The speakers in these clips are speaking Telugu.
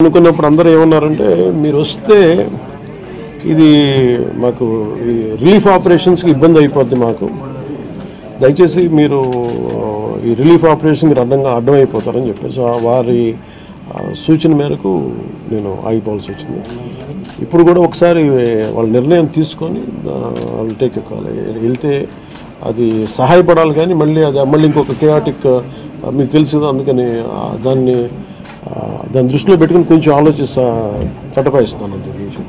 అనుకున్నప్పుడు అందరూ ఏమన్నారంటే మీరు వస్తే ఇది మాకు ఈ రిలీఫ్ ఆపరేషన్స్కి ఇబ్బంది అయిపోద్ది, మాకు దయచేసి మీరు ఈ రిలీఫ్ ఆపరేషన్కి అడ్డం అయిపోతారని చెప్పేసి వారి సూచన మేరకు నేను ఆగిపోవాల్సి వచ్చింది. ఇప్పుడు కూడా ఒకసారి వాళ్ళ నిర్ణయం తీసుకొని వాళ్ళు టేక్ ఎక్కాలి, వెళ్తే అది సహాయపడాలి. కానీ మళ్ళీ ఇంకొక కేయాటిక్ మీకు తెలుసు కదా, అందుకని దాన్ని దృష్టిలో పెట్టుకుని కొంచెం చట్టపాయిస్తున్నాను అంత విషయం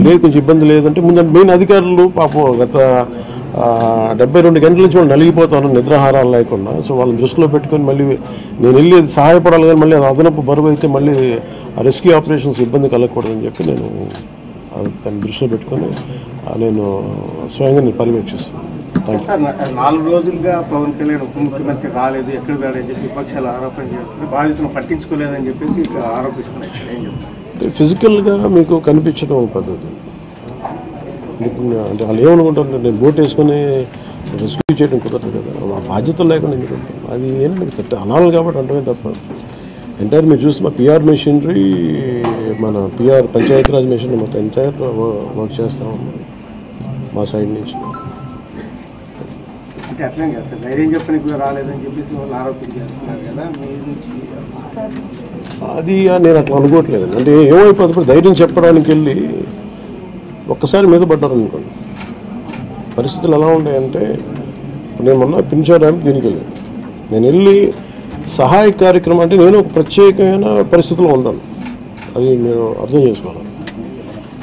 లేదు. కొంచెం ఇబ్బంది లేదంటే ముందు మెయిన్ అధికారులు పాపం గత 72 గంటల నుంచి వాళ్ళు నలిగిపోతాను నిద్రాహారాలు లేకుండా. సో వాళ్ళని దృష్టిలో పెట్టుకొని మళ్ళీ నేను వెళ్ళి సహాయపడాలి, కానీ మళ్ళీ అది అదనపు బరువు అయితే మళ్ళీ రెస్క్యూ ఆపరేషన్స్ ఇబ్బంది కలగకూడదని చెప్పి నేను దాన్ని దృష్టిలో పెట్టుకొని నేను స్వయంగా నేను పర్యవేక్షిస్తున్నాను. 4 రోజులుగా పవన్ కళ్యాణ్ ఉప ముఖ్యమంత్రి రాలేదు, ఎక్కడ రాలేదని చెప్పి విపక్షాలు ఆరోపణ చేస్తుంది, బాధితులను పట్టించుకోలేదని చెప్పేసి ఆరోపిస్తున్నాయి. ఏం చెప్తారు? ఫిజికల్గా మీకు కనిపించడం పద్ధతి అంటే వాళ్ళు ఏమనుకుంటారు, నేను బోట్ వేసుకొని రెస్క్యూ చేయడం కుదరదు కదా, ఆ బాధ్యత లేకుండా ఎందుకుంటాం. అది ఏంటంటే అనాలి కాబట్టి అంటే తప్ప ఎంటైర్ మీరు చూస్తే మా పిఆర్ మెషినరీ, మన పిఆర్ పంచాయతీరాజ్ మెషినరీ మొత్తం ఎంటైర్ వర్క్ చేస్తాము మా సైడ్ నుంచి. అంటే అట్లా కదా సార్, ధైర్యం చెప్పడానికి కూడా రాలేదని చెప్పేసి వాళ్ళు ఆరోపణ చేస్తున్నారు కదా మీ నుంచి. అది నేను అట్లా అనుకోవట్లేదండి. అంటే ఏమైపోతుంది, ఇప్పుడు ధైర్యం చెప్పడానికి వెళ్ళి ఒక్కసారి మీద పడ్డారు అనుకోండి, పరిస్థితులు ఎలా ఉన్నాయంటే ఇప్పుడు నేను మొన్న పింఛన్ ర్యాంప్ దీనికి వెళ్ళాను. నేను వెళ్ళి సహాయ కార్యక్రమం అంటే నేను ఒక ప్రత్యేకమైన పరిస్థితిలో ఉన్నాను, అది మీరు అర్థం చేసుకోవాలి.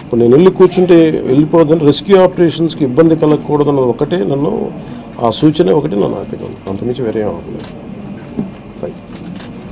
ఇప్పుడు నేను వెళ్ళి కూర్చుంటే వెళ్ళిపోదని రెస్క్యూ ఆపరేషన్స్కి ఇబ్బంది కలగకూడదన్నది ఒకటే నన్ను, ఆ సూచన ఒకటి నన్ను ఆపేదాను, అంతమించి వేరే అవ్వలేదు. Thank you.